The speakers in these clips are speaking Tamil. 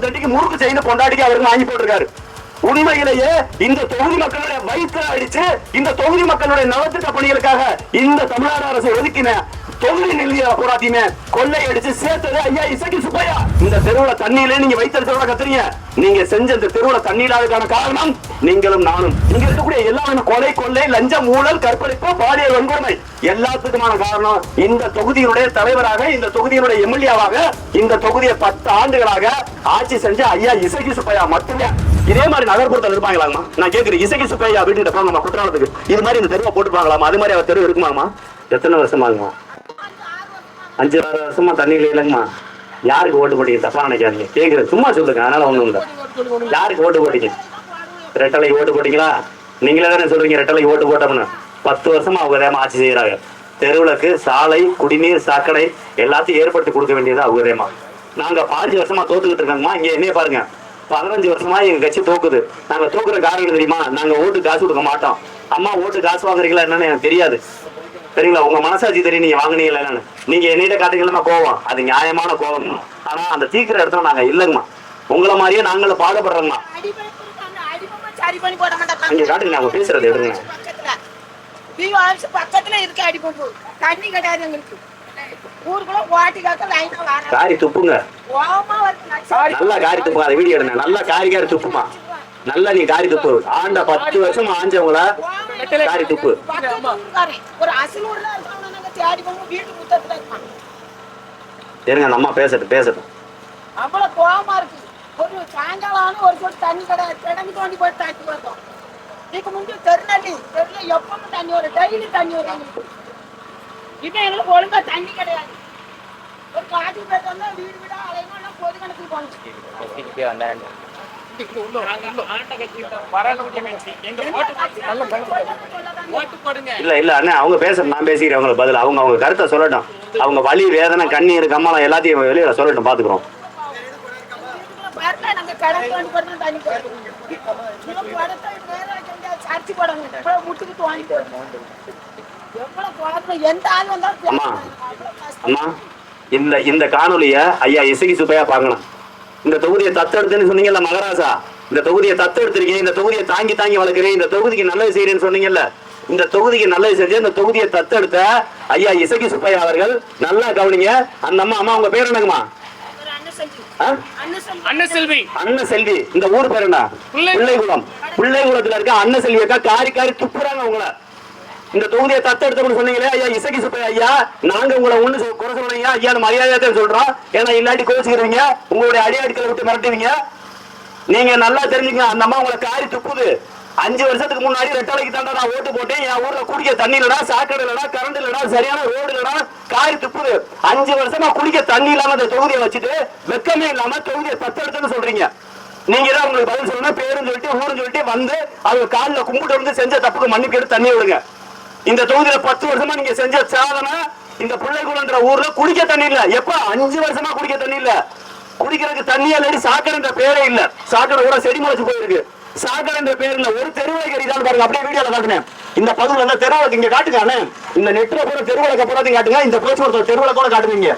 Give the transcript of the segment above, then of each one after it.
தண்டிக்கு முறுக்கு செய்து கொண்டாடிக்கு அவருக்கு வாங்கி போட்டிருக்காரு. உண்மையிலேயே இந்த தொகுதி மக்களுடைய வயிற்று அடிச்சு இந்த தொகுதி மக்களுடைய நலத்திட்ட பணிகளுக்காக இந்த தமிழ்நாடு அரசு ஒதுக்கின தொகுதி நிலைய போராட்டியுமே கொள்ளை அடிச்சு சேர்த்தது ஐயா இசக்கி சுப்பையா. இந்த தெருவுல தண்ணியிலே நீங்க வைத்தறிச்சோட கத்துறீங்க. நீங்க செஞ்ச இந்த தெருவுல தண்ணி இல்லாததுக்கான காரணம் நீங்களும் நானும். இங்க இருக்கக்கூடிய எல்லாமே கொலை, கொள்ளை, லஞ்சம், ஊழல், கற்பழிப்பு, பாலியல் வன்கொடுமை எல்லாத்துக்குமான காரணம் இந்த தொகுதியினுடைய தலைவராக, இந்த தொகுதியினுடைய எம்எல்ஏவாக, இந்த தொகுதியை 10 ஆண்டுகளாக ஆட்சி செஞ்ச ஐயா இசக்கி சுப்பையா மட்டுமே. இதே மாதிரி நகர்ப்புறத்தில் இருப்பாங்களாமா? நான் கேட்கிறேன், இசக்கி சுப்பையா வீட்டுக்கிட்ட போங்கம்மா குற்றாலத்துக்கு, இது மாதிரி இந்த தெருவை போட்டுப்பாங்களாமா? அது மாதிரி அவர் தெருவு இருக்குமாமா? எத்தனை வருஷமாகுமா? 5-6 வருஷமா தண்ணி இல்லைங்கம்மா. யாருக்கு ஓட்டு போட்டீங்க? தப்பா நினைக்காதீங்க, கேட்குறேன், சும்மா சொல்லுங்க. அதனால ஒண்ணும் இல்லை. யாருக்கு ஓட்டு போட்டீங்க? ரெட்டலைக்கு ஓட்டு போட்டீங்களா? நீங்களே தானே சொல்றீங்க ரெட்டலைக்கு ஓட்டு போட்டோம்னு. 10 வருஷமா அவங்க தேமா ஆட்சி செய்யறாங்க. தெருவுలకు சாலை, குடிநீர், சாக்கடை எல்லாத்தையும் ஏற்படுத்தி கொடுக்க வேண்டியது அவங்க தேமா. நாங்க 5 வருஷமா தோத்துக்கிட்டு இருக்காங்கம்மா. இங்க என்னைய பாருங்க, 15 வருஷமா எங்க கட்சி தோக்குது. நாங்க தோக்குற காரணம் தெரியுமா? நாங்க ஓட்டு காசு கொடுக்க மாட்டோம். அம்மா ஓட்டு காசு வாங்குறீங்களா என்னன்னு எனக்கு தெரியாது, சரிங்களா? உங்க மனசாட்சி தெரியும் நீங்க வாங்கினீங்களா என்னன்னு. நீங்க என்னிட்ட காட்டுங்களா கோவம், அது நியாயமான கோவம். ஆனா அந்த தீக்கிற இடத்துல நாங்க இல்லைங்கம்மா. உங்களை மாதிரியே நாங்களும் பாடுபடுறோங்கம்மா. நீங்க காட்டுங்க, அவங்க பேசுறது எடுங்க. பக்கத்துல இருக்க அடிபட்டு தண்ணி கிடையாது எங்களுக்கு. ஊருக்குள்ள காரி துப்புங்க, நல்லா காரி துப்புங்க. அதை வீடியோ எடுங்க. நல்லா காரி துப்புமா, நல்லா நீ காரி துப்பு. ஆண்ட 10 வருஷம் ஆஞ்சவங்கள காரி துப்பு. இருங்க, நம்ம பேசட்டும். அவ்வளவு கோவமா இருக்கு. ஒரு சாயங்காலம் ஒரு சொட்டு தண்ணி கிடையாது. கிடங்கு தோண்டி போய் தாண்டி பார்த்தோம். இதுக்கு முன்னாடி தெருல எப்பவும் தண்ணி வரும், டெய்லி தண்ணி வரும் எங்களுக்கு. இப்ப எங்களுக்கு ஒழுங்கா தண்ணி கிடையாது. ஒரு காட்டி போயிட்டு வீடு வீடா அலையணும், பொது கணக்கு போனோம். இல்ல அண்ணா, அவங்க பேச நான் பேசிக்கிறேன். அவங்களுக்கு பதில் அவங்க கருத்தை சொல்லட்டும். அவங்க வலி, வேதனை, கண்ணீர், கம்மலம் எல்லாத்தையும் வெளியில சொல்லட்டும், பாத்துக்கிறோம். இந்த காணொலிய ஐயா இசக்கி சுப்பையா பார்க்கணும். இந்த தொகுதியை தத்தெடுத்துன்னு சொன்னீங்கல்ல மகாராஜா, இந்த தொகுதியை தத்தெடுத்திருக்கீங்க, இந்த தொகுதியை தாங்கி வளர்க்குறேன், இந்த தொகுதிக்கு நல்லது செய்யறேன்னு சொன்னீங்கல்ல. இந்த தொகுதிக்கு நல்லது செஞ்சு இந்த தொகுதியை தத்தெடுத்த ஐயா இசக்கி சுப்பையா அவர்கள் நல்லா கவனிங்க. அந்த அம்மா உங்க பேர் என்னங்கம்மா? அன்னசெல்வி. இந்த ஊர் பேர் என்ன? பிள்ளைகுளம். பிள்ளைகுளத்துல இருக்க அன்னசெல்வியக்கா காரி துப்புறாங்க உங்களை. இந்த தொகுதியை தத்தெடுத்தோம்னு சொன்னீங்களே ஐயா இசக்கி சுப்பையா ஐயா, நாங்க உங்களை ஒண்ணு குறை சொல்றீங்க ஐயா, மரியாதை சொல்றோம். ஏன்னா இல்லாட்டி கோச்சுக்கிறீங்க, உங்களுடைய அடியாட்களை விட்டு மிரட்டுவீங்க. நீங்க நல்லா தெரிஞ்சுங்க, அந்த அம்மா உங்களை காரி துப்புது. 5 வருஷத்துக்கு முன்னாடி ரெட்டலைக்கு தாண்டா நான் ஓட்டு போட்டேன். என் ஊர்ல குடிக்க தண்ணி இல்லடா, சாக்கடை இல்லடா, கரண்ட் இல்லடா, சரியான ரோடு இல்லடா, காரி துப்புது. 5 வருஷமா குடிக்க தண்ணி இல்லாம அந்த தொகுதியை வச்சுட்டு வெக்கமே இல்லாம தொகுதியை தத்தெடுத்துன்னு சொல்றீங்க. நீங்க தான் உங்களுக்கு பதில் சொல்லணும். பேரும் சொல்லிட்டு ஊரும் சொல்லிட்டு வந்து அவங்க காலில் கும்பிட்டு வந்து செஞ்ச தப்புக்கு மன்னிப்பு எடுத்து தண்ணி விடுங்க. இந்த தொகுதியில 10 வருஷமா நீங்க செஞ்ச சாதனை, இந்த பிள்ளைகுளன்ற ஊர்ல குடிக்க தண்ணி இல்ல. எப்ப? 5 வருஷமா குடிக்க தண்ணி இல்ல. குடிக்கிறதுக்கு தண்ணியா இல்லாடி சாக்கடைன்ற பேரே இல்ல. சாக்கடை கூட செடி முளைச்சு போயிருக்கு. சாக்கடை என்ற பேர்ல ஒரு தெருவிளக்கு எரியுதான்னு பாருங்க. அப்படியே வீடியோல காட்டுனேன். இந்த பகுதியில் வந்து தெருவிளக்கு இங்க காட்டுங்க. இந்த நெட்ல போற தெருவிளக்க போறதையும் காட்டுங்க. இந்த போச்சு தெருவிளக்கோட காட்டுவீங்க.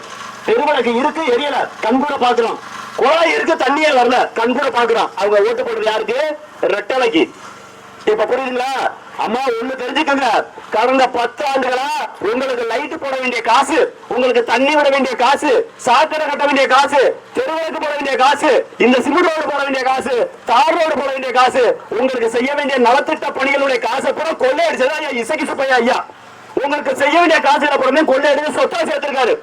தெருவிளக்கு இருக்கு, எரியல, கண் கூட பாக்குறோம். குழாய் இருக்கு, தண்ணியே வரல, கண் கூட பாக்குறோம். அவங்க ஓட்டு போடுறது யாருக்கு? ரெட்டலைக்கு. இப்ப புரியுதுங்களா? அம்மா ஒண்ணு தெரிஞ்சுக்கங்க, கடந்த 10 ஆண்டுகளா உங்களுக்கு லைட் போட வேண்டிய காசு, உங்களுக்கு தண்ணி விட வேண்டிய காசு, சாக்கடை கட்ட வேண்டிய காசு, தெருவிளக்கு போட வேண்டிய காசு, இந்த சிமெண்ட் ரோடு போட வேண்டிய காசு, தார் ரோடு போட வேண்டிய காசு, உங்களுக்கு செய்ய வேண்டிய நலத்திட்ட பணிகளுடைய காசை கூட கொள்ளையடிச்சதா ஐயா இசக்கி சுப்பையா ஐயா. உங்களுக்கு செய்ய வேண்டிய காசுல போறமே கொள்ளையடிச்சு சொத்தா சேர்த்திருக்காரு.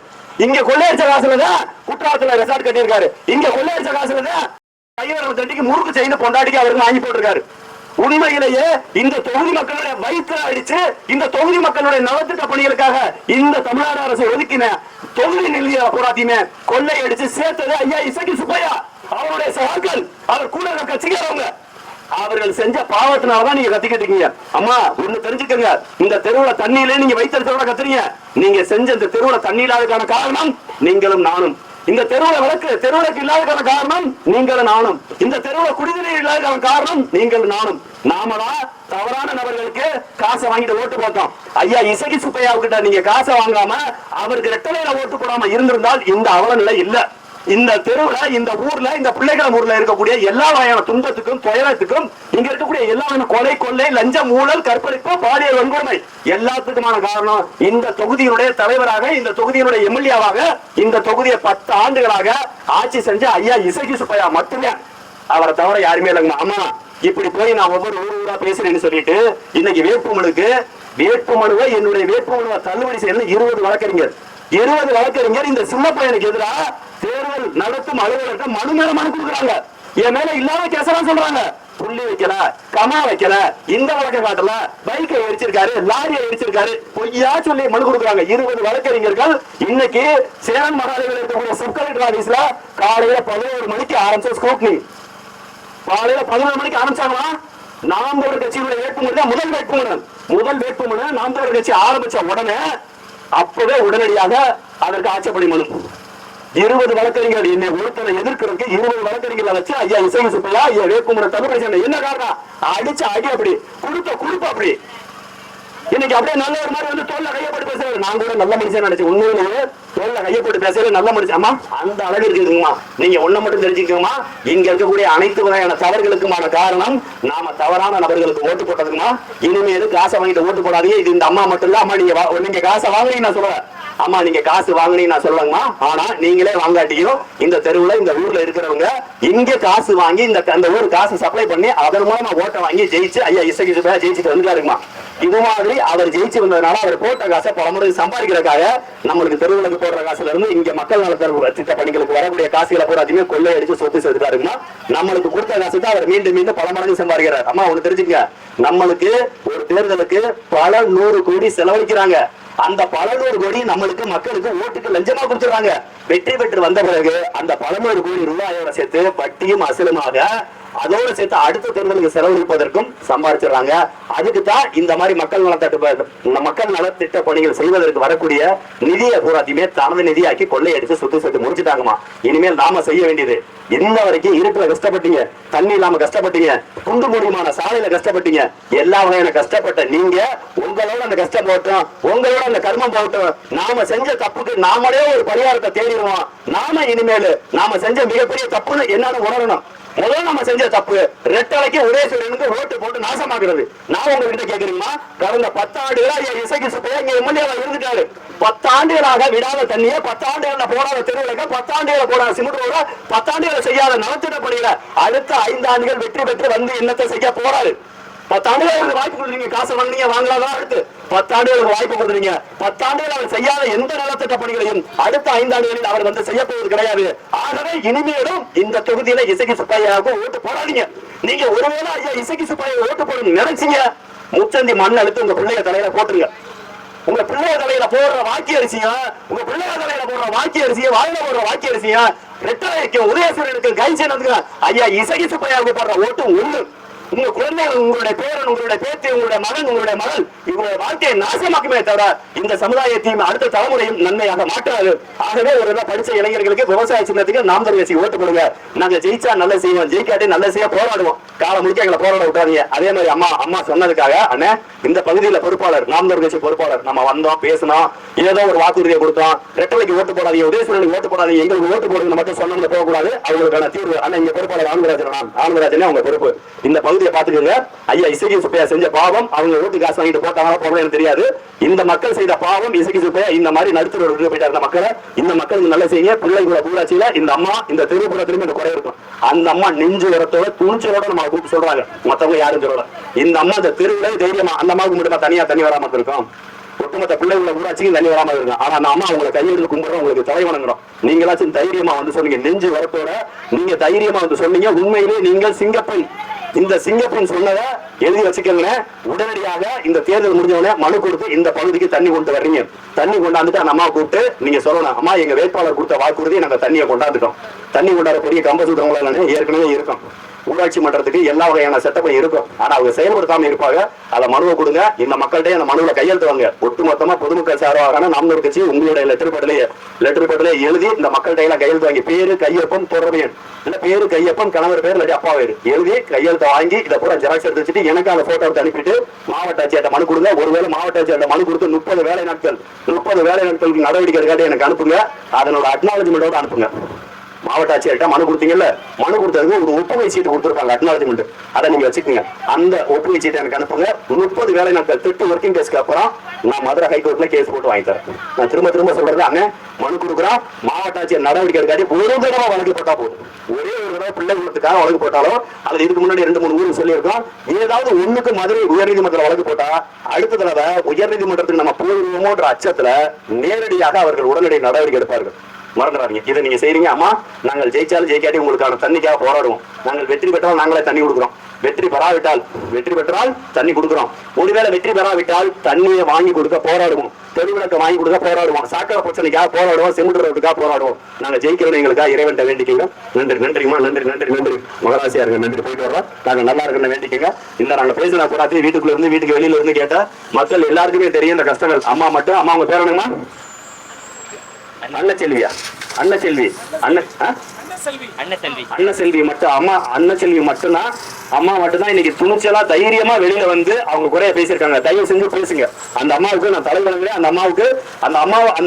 இங்க கொள்ளையடிச்ச காசுலதான் குற்றாலத்துல ரெசார்ட் கட்டியிருக்காரு. இங்க கொள்ளையடிச்ச காசுலதான் கைவரவு தண்டிக்கு முறுக்கு செய்து கொண்டாடிக்கு அவருக்கு வாங்கி போட்டிருக்காரு. உண்மையிலேயே இந்த தொகுதி மக்களுடைய வயிற்று அடிச்சு இந்த தொகுதி மக்களுடைய நலத்திட்ட பணிகளுக்காக இந்த தமிழ்நாடு அரசு ஒதுக்கின தொகுதி நிலைய போராட்டியுமே கொள்ளை அடிச்சு சேர்த்தது ஐயா இசக்கி சுப்பையா. அவருடைய சகாக்கள், அவர் கூட கட்சிக்காரவங்க, அவர்கள் செஞ்ச பாவத்தினாலதான் நீங்க கத்திக்கிட்டு இருக்கீங்க. அம்மா ஒண்ணு தெரிஞ்சுக்கங்க, இந்த தெருவுல தண்ணியிலே நீங்க வைத்தறிச்சோட கத்துறீங்க. நீங்க செஞ்ச இந்த தெருவுல தண்ணி இல்லாததுக்கான காரணம் நீங்களும் நானும். இந்த தெருவுக்கு இல்லாததுக்கான காரணம் நீங்களும் நானும். இந்த தெருவுல குடிநீர் இல்லாததுக்கான காரணம் நீங்களும் நானும். நாமளா தவறான நபர்களுக்கு காசை வாங்கிட்டு ஓட்டு போட்டோம். ஐயா இசக்கி சுப்பையாவுக்கிட்ட நீங்க காசை வாங்காம அவருக்கு ரெட்டலையில ஓட்டு போடாம இருந்திருந்தால் இந்த அவல நிலை இல்ல. இந்த தெருவுல, இந்த ஊர்ல, இந்த பிள்ளைகள ஊர்ல இருக்கக்கூடிய எல்லா வகையான துன்பத்துக்கும் துயரத்துக்கும் இங்க இருக்கக்கூடிய எல்லா வகையான கொலை, கொள்ளை, லஞ்சம், ஊழல், கற்பழிப்பு, பாலியல் வன்கொடுமை எல்லாத்துக்குமான காரணம் இந்த தொகுதியினுடைய தலைவராக, இந்த தொகுதியினுடைய எம்எல்ஏவாக, இந்த தொகுதியை 10 ஆண்டுகளாக ஆட்சி செஞ்ச ஐயா இசக்கி சுப்பையா மட்டுமே. அவரை தவிர யாருமே இல்லைங்க. ஆமா, இப்படி போய் நான் ஒவ்வொரு ஊரா பேசுறேன்னு சொல்லிட்டு இன்னைக்கு வேட்புமனுவை என்னுடைய வேட்புமனுவை தள்ளுபடி செய்யணும் 20 வழக்கறிஞர் இந்த சின்ன பையனுக்கு எதிராக தேர்தல் நடத்தும் அலுவலகம் மனு மேல மனு கொடுக்குறாங்க. என் மேல இல்லாத கேசலாம் சொல்றாங்க. புள்ளி வைக்கல, கமா வைக்கல, இந்த வழக்க காட்டல, பைக்கை எரிச்சிருக்காரு, லாரியை எரிச்சிருக்காரு, பொய்யா சொல்லி மனு கொடுக்குறாங்க. 20 வழக்கறிஞர்கள் இன்னைக்கு சேரன் மகாதேவியில் இருக்கக்கூடிய சப் கலெக்டர் ஆபீஸ்ல காலையில 11 மணிக்கு ஆரம்பிச்ச ஸ்கூட்னி. காலையில 11 மணிக்கு ஆரம்பிச்சாங்களா? நாம் தமிழர் கட்சியுடைய வேட்புமனு முதல் வேட்புமனு நாம் தமிழர் கட்சி ஆரம்பிச்ச உடனே அப்பவே உடனடியாக அதற்கு ஆட்சேபணி மனு. 20 வழக்கறிஞர்கள் என்னை ஒருத்தரை எதிர்க்கிறதுக்கு 20 வழக்கறிஞர்களை வச்சு ஐயா இசக்கி சுப்பையா ஐயா வேட்புமனு தள்ளுபடி செய்யணும். என்ன காரணம்? அடிச்ச அடி அப்படி, குடுப்ப அப்படி. இன்னைக்கு அப்படியே நல்ல ஒரு மாதிரி வந்து தோல்ல கையப்பட்டு பேசுறாரு. நான் கூட நல்ல மனுஷன் நினைச்சு, உண்மையிலேயே தோல்ல கையப்பட்டு பேசுறது நல்ல மனுஷன். ஆமா, அந்த அளவு இருக்குங்கம்மா. நீங்க ஒண்ணு மட்டும் தெரிஞ்சுக்கோமா, இங்க இருக்கக்கூடிய அனைத்து வகையான தவறுகளுக்குமான காரணம் நாம தவறான நபர்களுக்கு ஓட்டு போட்டதுக்குமா. இனிமேல் காசை வாங்கிட்டு ஓட்டு போடாதீங்க. இது இந்த அம்மா மட்டும் இல்ல. அம்மா நீங்க காசை வாங்குறீங்க நான் சொல்றேன். அம்மா நீங்க காசு வாங்குனீங்க நான் சொல்லுங்கம்மா. ஆனா நீங்களே வாங்காட்டியும் இந்த தெருவுல, இந்த ஊர்ல இருக்கிறவங்க இங்க காசு வாங்கி இந்த ஊர் காசு சப்ளை பண்ணி அதன் மூலமா ஓட்டை வாங்கி ஜெயிச்சு ஐயா இசக்கி சுப்பையா ஜெயிச்சுட்டு வந்துருக்குமா. இது மாதிரி அவர் ஜெயிச்சு வந்ததுனால அவர் போட்ட காசை பல முறை சம்பாதிக்கிறதுக்காக நம்மளுக்கு தெருவுகளுக்கு போடுற காசுல இருந்து இங்க மக்கள் நல திட்ட பணிகளுக்கு வரக்கூடிய காசுகளை பூராத்தையுமே கொள்ளை அடிச்சு சொத்து சேர்த்துட்டாருமா. நம்மளுக்கு கொடுத்த காசு தான் அவர் மீண்டும் மீண்டும் பல மடங்கு சம்பாதிக்கிறார். அம்மா ஒண்ணு தெரிஞ்சுங்க, நம்மளுக்கு ஒரு தேர்தலுக்கு பல 100 கோடி செலவழிக்கிறாங்க. அந்த பல 100 கோடி நம்மளுக்கு மக்களுக்கு ஓட்டுக்கு லஞ்சமா கொடுத்துறாங்க. வெற்றி பெற்று வந்த பிறகு அந்த பல 100 கோடி ரூபாயோட சேர்த்து வட்டியும் அசலுமாக அதோட சேர்த்து அடுத்த தேர்தலுக்கு செலவழிப்பதற்கும் சம்பாதிச்சிடறாங்க. அதுக்கு தான் இந்த மாதிரி மக்கள் நலத்திட்ட பணிகள் செய்வதற்கு வரக்கூடிய நிதியை பூராத்தையுமே தனது நிதியாக்கி கொள்ளையடிச்சு சொத்து சேர்த்து முடிச்சுட்டாங்கம்மா. இனிமேல் நாம செய்ய வேண்டியது, இந்த வரைக்கும் இருட்டுல கஷ்டப்பட்டீங்க, தண்ணி இல்லாம கஷ்டப்பட்டீங்க, குண்டு மூலியமான சாலையில கஷ்டப்பட்டீங்க, எல்லா வகையான கஷ்டப்பட்ட நீங்க உங்களோட அந்த கஷ்டம் போட்டோம், உங்களோட அந்த கர்மம் போட்டோம். நாம செஞ்ச தப்புக்கு நாமளே ஒரு பரிகாரத்தை தேடிடுவோம். நாம இனிமேல் நாம செஞ்ச மிகப்பெரிய தப்புன்னு என்னன்னு உணரணும். முதல்ல நம்ம செஞ்ச தப்பு ரெட்டலைக்கு உதயசூரியனுக்கு ஓட்டு போட்டு நாசமாக்குறது. நான் உங்ககிட்ட கேக்குறீங்களா, கடந்த 10 ஆண்டுகளா இசக்கி சுப்பையா இங்க எம்எல்ஏவா இருந்துட்டாரு. 10 ஆண்டுகளாக விடாத தண்ணியை, 10 ஆண்டுகள போடாத தெருவிலக, 10 ஆண்டுகளை போடாத சிமெண்ட் ரோட, 10 ஆண்டுகளை செய்யாத நலத்திட்ட பணியில அடுத்த 5 ஆண்டுகள் வெற்றி பெற்று வந்து என்னத்தை செய்ய போறாரு. 10 ஆண்டுகளுக்கு வாய்ப்பு கொடுத்தீங்க, காசு வாங்கினீங்க, வாங்கலாம். அடுத்து 10 ஆண்டுகளுக்கு வாய்ப்பு கொடுத்தீங்க. 10 ஆண்டுகள் அவர் செய்யாத எந்த நலத்திட்ட பணிகளையும் அடுத்த 5 ஆண்டுகளில் அவர் வந்து செய்ய போவது கிடையாது. ஆகவே இனிமேலும் இந்த தொகுதியில இசக்கி சுப்பையாவுக்கு ஓட்டு போடாதீங்க. நீங்க ஒருவேளை ஐயா இசக்கி சுப்பையா ஓட்டு போடணும் நினைச்சீங்க, முச்சந்தி மண் அழுத்து உங்க பிள்ளைய தலையில போட்டுருங்க. உங்க பிள்ளைய தலையில போடுற வாக்கி அரிசியா, உங்க பிள்ளைய தலையில போடுற வாக்கி அரிசியா, வாயில போடுற வாக்கி அரிசியா, ரெட்டலைக்கு உதயசூரியனுக்கு கை செய்யறதுக்கு ஐயா இசக்கி சுப்பையாவுக்கு போடுற ஓட்டு ஒண்ணு. உங்க குழந்தைகள், உங்களுடைய பேரன், உங்களுடைய பேத்தி, உங்களுடைய மகன், உங்களுடைய மகள் இவங்களுடைய வாழ்க்கையை நாசமாக்குமே தவிர இந்த சமுதாயத்தையும் அடுத்த தலைமுறையும் நன்மையாக மாற்றாது. ஆகவே ஒரு படிச்ச இளைஞர்களுக்கு விவசாய சின்னத்துக்கு நாம் தமிழர் கட்சி ஓட்டு போடுங்க. நாங்க ஜெயிச்சா நல்ல செய்வோம், ஜெயிக்காட்டி நல்ல செய்ய போராடுவோம். காலம் முழுக்க எங்களை போராட விட்டாதீங்க. அதே மாதிரி அம்மா சொன்னதுக்காக அண்ணே இந்த பகுதியில பொறுப்பாளர், நாம் தமிழர் கட்சி பொறுப்பாளர், நம்ம வந்தோம், பேசினோம், ஏதோ ஒரு வாக்குறுதியை கொடுத்தோம். ரெட்டலைக்கு ஓட்டு போடாதீங்க, உதயசூரியனுக்கு ஓட்டு போடாதீங்க, எங்களுக்கு ஓட்டு போடுங்க மட்டும் சொன்னோம்னு போகக்கூடாது. அவங்களுக்கான தீர்வு அண்ணா இங்க பொறுப்பாளர் ஆனந்தராஜனே அவங்க பொறுப்பு. இந்த பகுதியை பாத்துக்கோங்க. ஐயா இசக்கி சுப்பையா செஞ்ச பாவம், அவங்க ஓட்டு காசு வாங்கிட்டு போட்டாங்களா போகல எனக்கு தெரியாது. இந்த மக்கள் செய்த பாவம் இசக்கி சுப்பையா இந்த மாதிரி நடுத்தர போயிட்டாரு. மக்களை இந்த மக்களுக்கு நல்ல செய்ய பிள்ளைகளோட ஊராட்சியில இந்த அம்மா இந்த தெருப்புறத்திலுமே இந்த குறை இருக்கும். அந்த அம்மா நெஞ்சு உரத்தோட துணிச்சலோட நம்ம கூப்பிட்டு சொல்றாங்க, மத்தவங்க யாரும் சொல்லல. இந்த அம்மா இந்த தெருவுல தைரியமா, அந்த அம்மாவுக்கு மட்டுமா தனியா தண்ணி வராம இருக்கும், ஒட்டுமொத்த பிள்ளைகள ஊராட்சிக்கு தண்ணி வராம இருக்கும். ஆனா அந்த அம்மா அவங்களை கையெழுத்து கும்பிடுறோம், உங்களுக்கு தலை வணங்குறோம். நீங்களாச்சும் தைரியமா வந்து சொன்னீங்க, நெஞ்சு வரத்தோட நீங்க தைரியமா வந்து சொன்னீங்க. உண்மையிலே நீங்கள் சிங்கப்பெண். இந்த சிங்கப்பெண் சொன்னதை எழுதி வச்சுக்கோங்க. உடனடியாக இந்த தேர்தல் முடிஞ்சவனே மனு கொடுத்து இந்த பகுதிக்கு தண்ணி கொண்டு வர்றீங்க. தண்ணி கொண்டாந்துட்டு அந்த அம்மா கூப்பிட்டு நீங்க சொல்லணும், அம்மா எங்க வேட்பாளர் கொடுத்த வாக்குறுதி நாங்க தண்ணியை கொண்டாந்துட்டோம். தண்ணி கொண்டாட பெரிய கம்பசூத்திரங்களா ஏற்கனவே இருக்கும். ஊராட்சி மன்றத்துக்கு எல்லா வகையான செட்டப்பும் இருக்கும். ஆனா அவங்க செயல்படுத்தாம இருப்பாங்க. அதை மனுவை கொடுங்க, இந்த மக்கள்கிட்ட அந்த மனுவில கையெழுத்து வாங்க. ஒட்டுமொத்தமா பொதுமக்கள் சார்பாக நாம் தமிழர் கட்சி உங்களுடைய லெட்டர் பேட்ல எழுதி இந்த மக்கள்கிட்ட எல்லாம் கையெழுத்து வாங்கி, பேரு கையொப்பம் தொடர்பு எண், இல்ல பேரு கையொப்பம் கணவர் பேர் இல்லாட்டி அப்பா பேரு எழுதி கையெழுத்து வாங்கி இதை பூரா ஜெராக்ஸ் எடுத்து வச்சுட்டு எனக்கு அந்த போட்டோ அனுப்பிட்டு மாவட்ட ஆட்சியர்கிட்ட மனு கொடுங்க. ஒருவேளை மாவட்ட ஆட்சியர்கிட்ட மனு கொடுத்து 30 வேலை நாட்களுக்கு நடவடிக்கை எடுக்காட்டி எனக்கு அனுப்புங்க. அதனோட அக்னாலஜ்மெண்டோட அனுப்புங்க. மாவட்ட ஆட்சியர்கிட்ட மனு கொடுத்தீங்கல்ல, மனு கொடுத்ததுக்கு ஒரு ஒப்புகை சீட்டு கொடுத்துருப்பாங்க அக்னாலஜ்மெண்ட், அதை நீங்க வச்சுக்கோங்க. அந்த ஒப்புகை சீட்டை எனக்கு அனுப்புங்க. 30 வேலை நாட்கள் 30 ஒர்க்கிங் டேஸ்க்கு அப்புறம் நான் மதுரை ஹைகோர்ட்ல கேஸ் போட்டு வாங்கி தரேன். நான் திரும்ப சொல்றது, அண்ணன் மனு கொடுக்குறோம், மாவட்ட ஆட்சியர் நடவடிக்கை எடுக்காது, ஒரு தடவை வழக்கு போட்டா போதும். ஒரே ஒரு தடவை பிள்ளைகளுக்காக வழக்கு போட்டாலும், அது இதுக்கு முன்னாடி 2-3 ஊருக்கு சொல்லியிருக்கோம், ஏதாவது ஒண்ணுக்கு மதுரை உயர்நீதிமன்றத்தில் வழக்கு போட்டா அடுத்த தடவை உயர்நீதிமன்றத்துக்கு நம்ம போயிருவோமோன்ற அச்சத்துல நேரடியாக அவர்கள் உடனடி நடவடிக்கை எடுப்பார்கள். மறந்துடாதீங்க. இதை நீங்க செய்றீங்க. அம்மா, நாங்கள் ஜெயிச்சாலும் ஜெயிக்காட்டி உங்களுக்கான தண்ணிக்காக போராடுவோம். நாங்கள் வெற்றி பெற்றால் நாங்களே தண்ணி கொடுக்குறோம், வெற்றி பெற்றால் தண்ணி கொடுக்குறோம். ஒருவேளை வெற்றி பெறாவிட்டால் தண்ணியை வாங்கி கொடுக்க போராடுவோம், தெருவிளக்க வாங்கி கொடுக்க போராடுவோம், சாக்கடை பிரச்சனைக்காக போராடுவோம், சிமெண்ட் ரோட்டுக்காக போராடுவோம். நாங்க ஜெயிக்கிறோம், எங்களுக்காக இறைவன்ட்ட வேண்டிக்கங்க. நன்றிமா, நன்றி மகராசியா இருங்க. நன்றி, போயிட்டு வர்றோம். நாங்க நல்லா இருக்குன்னு வேண்டிக்கங்க. இந்த நாங்க பேசினா போராட்டி வீட்டுக்குள்ள இருந்து வீட்டுக்கு வெளியில இருந்து கேட்ட மக்கள் எல்லாருக்குமே தெரியும் இந்த கஷ்டங்கள். அம்மா மட்டும், அம்மா உங்க பேர் என்னங்கம்மா? அன்னச்செல்வியா? அன்னச்செல்வி மட்டும். அம்மா அன்னச்செல்வி மட்டும்தான். அம்மா மட்டும்தான் இன்னைக்கு துணிச்சலா தைரியமா வெளியில வந்து அவங்க குறைய பேசியிருக்காங்க. தயவு செஞ்சு பேசுங்க. அந்த அம்மாவுக்கு நான் தலைவர்களே, அந்த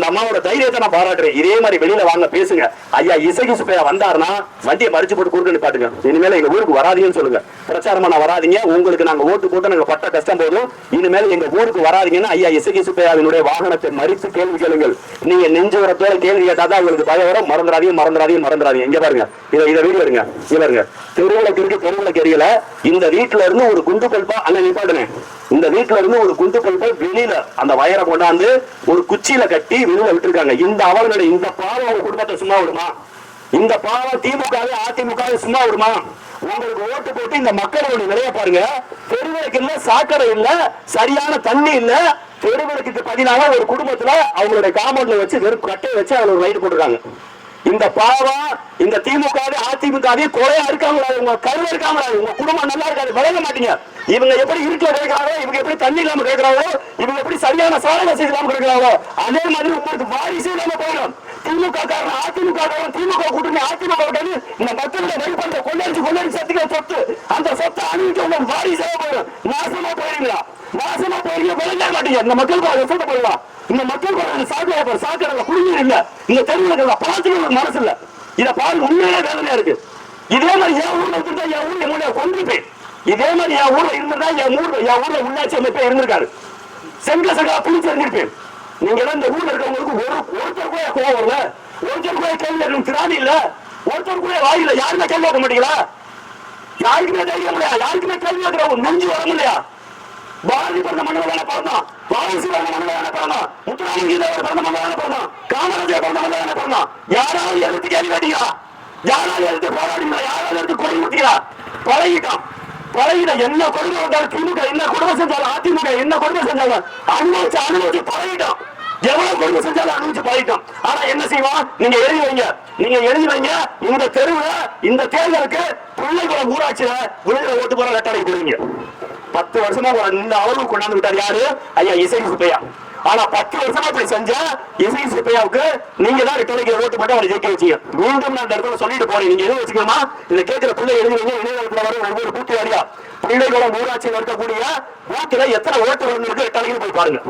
அம்மாவோட தைரியத்தை நான் பாராட்டுறேன். இதே மாதிரி வெளியில வாங்க, பேசுங்க. ஐயா இசகி சுப்பையா வந்தாருன்னா வண்டியை மறிச்சு போட்டு குறுக்க நிப்பாட்டுங்க. இனிமேல எங்க ஊருக்கு வராதீங்கன்னு சொல்லுங்க. பிரச்சாரமா நான் வராதீங்க, உங்களுக்கு நாங்க ஓட்டு போட்டு நாங்க பட்ட கஷ்டம் போதும், இனிமேல் எங்க ஊருக்கு வராதீங்கன்னு ஐயா இசகி சுப்பையாவினுடைய வாகனத்தை மறித்து கேள்வி கேளுங்கள். நீங்க நெஞ்சு வரத்தோட கேள்வி கேட்டாதான் உங்களுக்கு பயம் வரும். மறந்துடாதீங்க. இங்க பாருங்க, இதை வீடியோ இருங்க. இவருங்க தெருவிளக்கு எரியல. இந்த வீட்டுல இருந்து ஒரு குண்டு பல்பா அண்ணன் நிப்பாட்டுனே, இந்த வீட்டுல இருந்து ஒரு குண்டு பல்பை வெளியில அந்த வயரை கொண்டாந்து ஒரு குச்சியில கட்டி வெளியில விட்டுருக்காங்க. இந்த அவர்களுடைய இந்த பாவம் அவங்க குடும்பத்தை சும்மா விடுமா? இந்த பாவம் திமுகவே அதிமுகவே சும்மா விடுமா? உங்களுக்கு ஓட்டு போட்டு இந்த மக்களுடைய நிலைய பாருங்க. தெருவிளக்கு இல்ல, சாக்கடை இல்ல, சரியான தண்ணி இல்ல. தெருவிளக்கு பதிலாக ஒரு குடும்பத்துல அவங்களுடைய காம்பவுண்ட்ல வச்சு வெறும் கட்டையை வச்சு அவங்க லைட் போட்டுருக்காங்க. இந்த பாவம் இந்த திமுக அதிமுக கொலையா இருக்காங்களா? உங்க கருவா இருக்காங்களா? உங்க குடும்பம் நல்லா இருக்காது, விளைய மாட்டீங்க. இவங்க எப்படி இருட்டுல கேட்கிறாங்களோ, இவங்க எப்படி தண்ணி இல்லாம கேட்கிறாங்களோ, இவங்க எப்படி சரியான சாதனை செய்யலாம கேட்கிறாங்களோ, அதே மாதிரி உங்களுக்கு வாரிசு இல்லாம போயிடும். திமுக காரன் அதிமுக காரன் திமுக கூட்டணி அதிமுக கூட்டணி இந்த மக்களுடைய நெருப்பத்தை கொள்ளடிச்சு சத்துக்கிற சொத்து, அந்த சொத்தை அணிவிக்க வாரிசாக போயிடும். நாசமா போயிருங்களா? விளைய மாட்டீங்க. இந்த மக்களுக்கு சொத்தை போயிடலாம். இந்த மக்கள் சாக்கடை குடிநீர் இல்ல, இந்த தெருவில் பழத்துல மனசு இல்ல. இதை பாருங்க, உண்மையிலே வேதனையா இருக்கு. இதே மாதிரி என் ஊர்ல இருந்தா என் ஊர்ல மூலையா கொண்டிருப்பேன். இதே மாதிரி என் ஊர்ல இருந்திருந்தா என் ஊர்ல உள்ளாட்சி அமைப்பே இருந்திருக்காரு. செங்கசகா பிடிச்சு இருந்திருப்பேன். நீங்க இந்த ஊர்ல இருக்கவங்களுக்கு ஒருத்தர் கூட கோவம் வரல, ஒருத்தர் கூட கேள்வி கேட்கணும் திராணி இல்ல, ஒருத்தர் கூட வாயில யாருமே கேள்வி கேட்க மாட்டீங்களா? யாருக்குமே தைரியம் இல்லையா? யாருக்குமே கேள்வி கேட்கிற நெஞ்சு வர இல்லையா? பாரதி பிறந்த மன்னதான பிறந்தான், வாரிசு பிறந்த மன்னதான பிறந்தான், முத்துராமலிங்கதேவர் பிறந்த மன்னதான பிறந்தான், காமராஜர் பிறந்த மன்னதான பிறந்தான். யாராவது எடுத்து கேள்வி கேட்டீங்களா? யாராவது எடுத்து போராடிங்களா? யாராவது எடுத்து கொடி ஊத்திங்களா? பழகிட்டான். என்ன கொடுமை வந்தாலும் திமுக என்ன கொடுமை செஞ்சாலும் அதிமுக என்ன கொடுமை செஞ்சாலும் அனுபவிச்சு பழகிட்டான். எவ்வளவு கொடுமை செஞ்சாலும் அனுபவிச்சு பழகிட்டான். ஆனா என்ன செய்வான்? நீங்க எழுதி வைங்க. இந்த தெருவுல இந்த தேர்தலுக்கு பிள்ளைகுளம் ஊராட்சியில விழுந்த ஓட்டு போற லெட்டரை கொடுங்க. 10 வருஷமா இந்த அளவுக்கு கொண்டாந்து விட்டார் யாரு? ஐயா இசகி சுப்பையா. ஆனா 10 வருஷமா இப்படி செஞ்ச இசகி சுப்பையாவுக்கு நீங்க தான் ரெட்டலைக்கு ஓட்டு போட்டு அவரை ஜெயிக்க வச்சீங்க. மீண்டும் நான் இந்த இடத்துல சொல்லிட்டு போறேன், நீங்க எதுவும் வச்சுக்கணுமா? இதை கேட்கிற பிள்ளை எழுதுவீங்க. இணையதளத்துல வர ஒவ்வொரு பூத்து வாரியா பிள்ளைகளும் ஊராட்சியில் இருக்கக்கூடிய பூத்துல எத்தனை ஓட்டு வந்து ரெட்டலைக்கு போய் பாருங்க.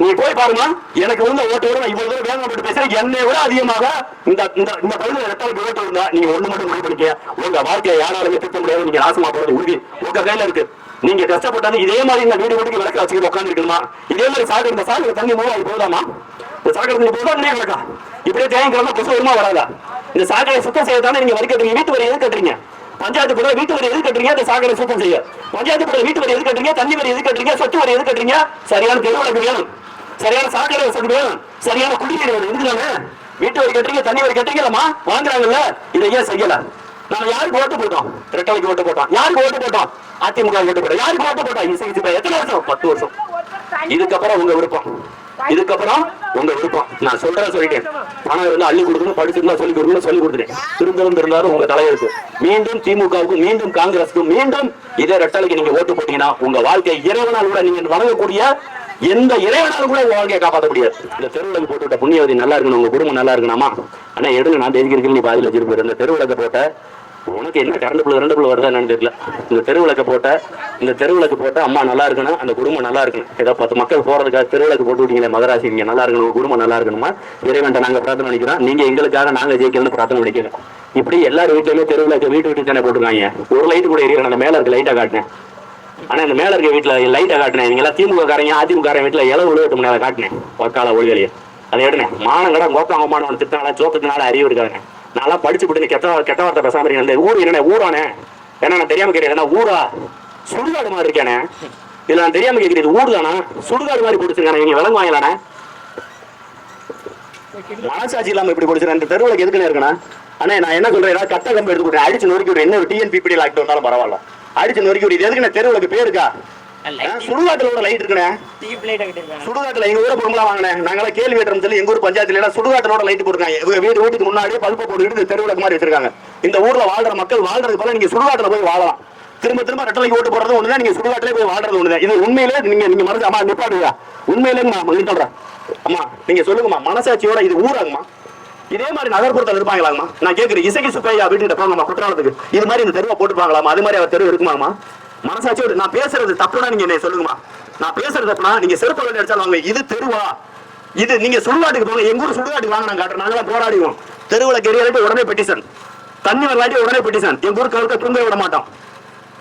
நீ போய் பாருங்க. எனக்கு வந்து ஓட்டு வரும். இவ்வளவு தூரம் வேகம் போட்டு பேசுறேன். என்னை விட அதிகமாக இந்த பகுதியில் ரெட்டலைக்கு ஓட்டு இருந்தா நீங்க ஒண்ணு மட்டும் முடிவு பண்ணிக்க. உங்க வாழ்க்கையை யாராலுமே திருத்த முடியாது. நீங்க நாசமா போறது உறுதி உங்க கையில இருக்கு. நீங்க கஷ்டப்பட்டாலும் இதே மாதிரி இந்த வீடு வீட்டுக்கு விளக்க வச்சுக்கிட்டு உட்காந்து இருக்கணுமா? இதே மாதிரி சாக்கடை இந்த சாக்கடை தண்ணி மூவாயி போதாமா? இந்த சாக்கடை தண்ணி போதா நீங்க கிடக்கா? இப்படியே தேங்கிக்கிழமை கொசு வருமா வராதா? இந்த சாக்கடை சுத்தம் செய்ய தானே நீங்க வரி கட்டுறீங்க. வீட்டு வரி எது கட்டுறீங்க? பஞ்சாயத்து கூட வீட்டு வரி எது கட்டுறீங்க? இந்த சாக்கடை சுத்தம் செய்ய. பஞ்சாயத்து கூட வீட்டு வரி எது கட்டுறீங்க? தண்ணி வரி எது கட்டுறீங்க? சொத்து வரி எது கட்டுறீங்க? சரியான தெருவிளக்கு வேணும், சரியான சாக்கடை வசதி வேணும், சரியான குடிநீர் வேணும். இதுதானே வீட்டு வரி கட்டுறீங்க, தண்ணி வரி கட்டுறீங்களா? வாங்குறாங்கல்ல. இதை ஏன் செய்யல? நம்ம யாருக்கு ஓட்டு போட்டோம்? ரெட்டலைக்கு ஓட்டு போட்டோம். யாருக்கு ஓட்டு போட்டோம்? அதிமுக ஓட்டு போட்டோம். யாருக்கு ஓட்டு போட்டோம்? இசகி சுப்பையா. எத்தனை வருஷம்? 10 வருஷம். இதுக்கப்புறம் உங்க விருப்பம். நான் சொல்லிட்டேன். பணம் இருந்தா அள்ளி கொடுக்கணும், படிச்சிருந்தா சொல்லி கொடுத்துட்டேன். திருந்தாலும் உங்க தலையெழுத்து. மீண்டும் திமுகவுக்கும் மீண்டும் காங்கிரஸுக்கும் மீண்டும் இதே ரெட்டலைக்கு நீங்க ஓட்டு போட்டீங்கன்னா உங்க வாழ்க்கை இறைவனால் கூட நீங்க வணங்கக்கூடிய எந்த இறைவனாலும் கூட உங்க வாழ்க்கையை காப்பாற்ற முடியாது. இந்த தெருவிளக்கு போட்டு விட்ட புண்ணியவதி நல்லா இருக்கணும், உங்க குடும்பம் நல்லா இருக்கணுமா? ஆனா எடுங்க, நான் தெரிஞ்சிருக்கேன். நீ பாதியில் வச்சிருப்பாரு. இந்த தெருவிளக்க போட்ட உனக்கு என்ன கரண்ட் பிள்ளை வருதா என்னன்னு தெரியல. இந்த தெருவிளக்கு போட்ட அம்மா நல்லா இருக்கணும், அந்த குடும்பம் நல்லா இருக்கணும். ஏதோ 10 மக்கள் போறதுக்காக தெருவிளக்கு போட்டு விட்டீங்களே மகராசி, நீங்க நல்லா இருக்கணும், குடும்பம் நல்லா இருக்கணுமா, இறைவன்ட்ட நாங்க பிரார்த்தனை பண்ணிக்கிறோம். நீங்க எங்களுக்காக நாங்க ஜெயிக்கணும்னு பிரார்த்தனை பண்ணிக்கிறோம். இப்படி எல்லாரும் வீட்லயுமே தெருவிளக்கு வீட்டு தானே போட்டுருக்காங்க. ஒரு லைட்டு கூட எரியல. அந்த மேல இருக்க லைட்டா காட்டினேன். ஆனா இந்த மேல இருக்க வீட்டுல லைட்டா காட்டினேன். நீங்க எல்லாம் திமுக காரங்க அதிமுக வீட்டுல இளவு விழுவட்டு முன்னால காட்டினேன். வக்கால ஒளிகளையே அதை எடுனேன். மானங்கடா கோப்பாங்கமான திட்டான சோத்துக்குனால அறிவு இருக்காங்க. நல்லா படிச்சு விட்டு கெட்ட வார்த்தை பேசாம இருக்கேன். ஊர் என்ன ஊரானே ஏன்னா நான் தெரியாம கேட்கிறேன். ஊரா சுடுகாடு மாதிரி இருக்கானே. இதுல நான் தெரியாம கேட்கிறேன். ஊர் தானா சுடுகாடு மாதிரி பிடிச்சிருக்கானே. இங்க விலங்கு வாங்கலானே. மனசாட்சி இல்லாம இப்படி பிடிச்சிருக்கேன். இந்த தெருவுல எதுக்குன்னு இருக்கணும். ஆனா நான் என்ன சொல்றேன், ஏதாவது கட்ட கம்பு எடுத்து கொடுத்தேன், அடிச்சு நொறுக்கி விடு. என்ன ஒரு டிஎன்பிபிடி லாக்ட் வந்தாலும் பரவாயில்ல, அடிச்சு நொறுக்கி விடு. எதுக்கு தெருவுக்கு பேருக்கா சுடுகாட்டுல ஒரு லைட் இருக்குண்ணே. சுடுகாட்டுல எங்க ஊரை பொருளா வாங்கினேன். நாங்களாம் கேள்வி கேட்டோம் சொல்லி எங்க ஊர் பஞ்சாயத்துல சுடுகாட்டோட லைட் போட்டுருக்காங்க. வீட்டுக்கு முன்னாடியே பல்ப போட்டு தெருவிளக்கு மாதிரி வச்சிருக்காங்க. இந்த ஊர்ல வாழ்ற மக்கள் வாழ்றது போல நீங்க சுடுகாட்டுல போய் வாழலாம். திரும்ப ரெட்டலைக்கு ஓட்டு போடுறது ஒண்ணுதான், நீங்க சுடுகாட்டிலே போய் வாழ்றது ஒண்ணுதான். இது உண்மையிலே நீங்க மனசு அம்மா நிப்பாடுவா உண்மையிலேங்கம்மா சொல்றேன். அம்மா நீங்க சொல்லுங்கம்மா, மனசாட்சியோட இது ஊராங்கம்மா. இதே மாதிரி நகர்ப்புறத்தில் இருப்பாங்களாங்கம்மா? நான் கேட்கிறேன். இசைக்கு சுப்பையா வீட்டுக்கிட்ட போங்கம்மா குற்றாலத்துக்கு. இது மாதிரி இந்த தெருவை போட்டுப்பாங்களாமா? அது மாதிரி அவர் தெருவு இருக்குமாமா? மனசாட்சியோட நான் பேசுறது தப்புனா நீங்க என்ன சொல்லுங்கம்மா. நான் பேசுறது தப்புனா நீங்க செருப்பு வேலை அடிச்சாலும் வாங்க. இது தெருவா? இது நீங்க சுடுகாட்டுக்கு போங்க. எங்க ஊர் சுடுகாட்டுக்கு வாங்க, நான் காட்டுறேன். நாங்களாம் போராடிவோம். தெருவுல கெரியாலிட்டு உடனே பெட்டிஷன், தண்ணி வரலாட்டி உடனே பெட்டிஷன். எங்க ஊருக்கு இருக்க தூங்க விட மாட்டோம்.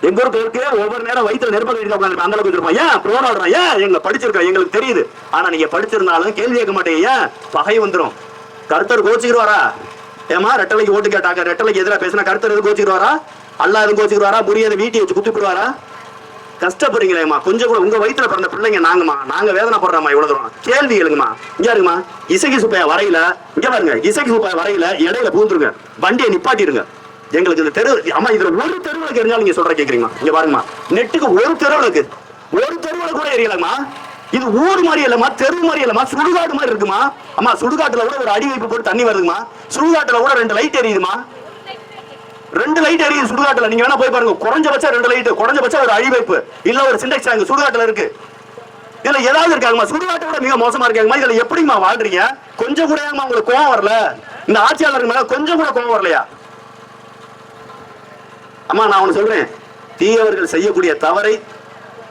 எங்க ஊருக்கு ஒவ்வொரு நேரம் வயிற்றுல நெருப்ப கட்டிட்டு அந்த அளவுக்கு இருப்போம். ஏன் போராடுறோம்? ஏன் எங்க படிச்சிருக்கோம், எங்களுக்கு தெரியுது. ஆனா நீங்க படிச்சிருந்தாலும் கேள்வி கேட்க மாட்டீங்க. ஏன் பகை வந்துடும். கருத்தர் கோச்சிக்கிடுவாரா? ஏமா ரெட்டலைக்கு ஓட்டு கேட்டாங்க, ரெட்டலைக்கு எதிராக பேசினா கருத்தர் எதுவும் கோச்சிக்கிடுவாரா? அல்லா எதுவும் கோச்சிக்கிடுவாரா? புரியாத வீட்டை வச்சு குத்துக்கிடுவாரா? கஷ்டப்படுறீங்களேம்மா. கொஞ்சம் கூட உங்க வயிற்றுல பிறந்த பிள்ளைங்க நாங்கம்மா. நாங்க வேதனை படுறோம்மா. இவ்வளவு தூரம் கேள்வி கேளுங்கம்மா. இங்க இருக்குமா இசைக்கு சுப்பையா வரையில, இங்க பாருங்க இசைக்கு சுப்பையா வரையில இடையில பூந்துருங்க, வண்டியை நிப்பாட்டிருங்க. எங்களுக்கு இந்த தெரு அம்மா இதுல ஒரு தெருவுக்கு எரிஞ்சாலும் நீங்க சொல்ற கேக்குறீங்களா? இங்க பாருங்கம்மா, நெட்டுக்கு ஒரு தெருவுக்கு கூட எரியலம்மா. இது ஊர் மாதிரி இல்லம்மா, தெரு மாதிரி இல்லம்மா, சுடுகாடு மாதிரி இருக்குமா. அம்மா சுடுகாட்டுல கூட ஒரு அடி வைப்பு போட்டு தண்ணி வருதுமா. சுடுகாட்டுல கூட 2 லைட் எரியுதுமா. 2 லைட் எரியுது சுடுகாட்டுல. நீங்க வேணா போய் பாருங்க. குறைஞ்சபட்சம் 2 லைட், குறைஞ்சபட்சம் ஒரு அடி வைப்பு இல்ல ஒரு சிண்டெக்ஸ் டேங்க் சுடுகாட்டுல இருக்கு. இதுல ஏதாவது இருக்காங்கம்மா? சுடுகாட்டை விட மிக மோசமா இருக்காங்கம்மா. இதுல எப்படிமா வாழ்றீங்க? கொஞ்சம் கூட உங்களுக்கு கோவம் வரல? இந்த ஆட்சியாளருக்கு மேல கொஞ்சம் கூட கோவம் வரலையா? அம்மா நான் ஒண்ணு சொல்றேன், தீயவர்கள் செய்யக்கூடிய தவறை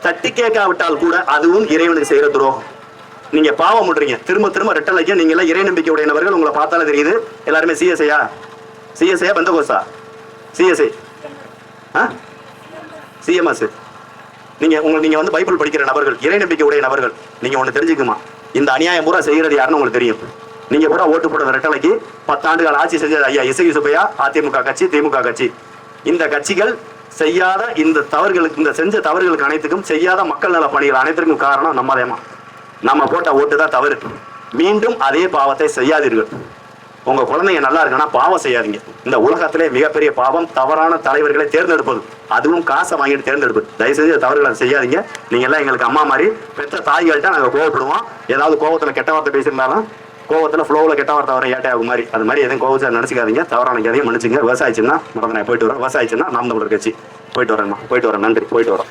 தட்டி கேட்காவிட்டால் கூட அதுவும் இறைவனுக்கு செய்யற துரோகம். நீங்க பாவம் பண்றீங்க. திரும்ப ரெட்டலைக்கு நீங்க எல்லாம் இறை நம்பிக்கை உடையவர்கள். உங்களை பார்த்தாலே தெரியுது. எல்லாருமே சிஎஸ்ஐயா பெந்தகோஸ்தா? CSI CMS. நீங்க வந்து பைபிள் படிக்கிற நபர்கள், இறை நம்பிக்கை உடைய நபர்கள். நீங்க ஒண்ணு தெரிஞ்சுக்குமா, இந்த அநியாயம் பூரா செய்யறது யாருன்னு உங்களுக்கு தெரியும். நீங்க கூட ஓட்டு போட்ட ரெட்டலைக்கு 10 ஆண்டுகள் ஆட்சி செஞ்சது ஐயா இசைக்கு சுப்பையா, அதிமுக கட்சி, திமுக கட்சி. இந்த கட்சிகள் செய்யாத இந்த தவறுகளுக்கு, இந்த செஞ்ச தவறுகளுக்கு அனைத்துக்கும், செய்யாத மக்கள் நல பணிகள் அனைத்திற்கும் காரணம் நம்மதேமா. நம்ம போட்ட ஓட்டு தான் தவறு. மீண்டும் அதே பாவத்தை செய்யாதீர்கள். உங்க குழந்தைங்க நல்லா இருக்குன்னா பாவம் செய்யாதீங்க. இந்த உலகத்திலே மிகப்பெரிய பாவம் தவறான தலைவர்களை தேர்ந்தெடுப்பது, அதுவும் காசை வாங்கிட்டு தேர்ந்தெடுப்பது. தயவு செஞ்சு தவறுகளை செய்யாதீங்க. நீங்க எல்லாம் எங்களுக்கு அம்மா மாதிரி. பெற்ற தாய்கள்கிட்ட நாங்க கோவப்படுவோம். ஏதாவது கோவத்துல கெட்ட வார்த்தை பேசியிருந்தாலும் கோவத்துல ஃப்ளோவில் கெட்ட வார்த்தை வர ஏட்டையாகும் மாதிரி, அது மாதிரி எதுவும் கோவச்சா நினைச்சிக்காதீங்க. தவறான எதையும் மன்னிச்சுங்க. விவசாயிச்சுன்னா மறந்து நான் போயிட்டு வரேன். விவசாயிச்சுன்னா நாம் தமிழர் கட்சி. போயிட்டு வரேன். நன்றி. போயிட்டு வரேன்.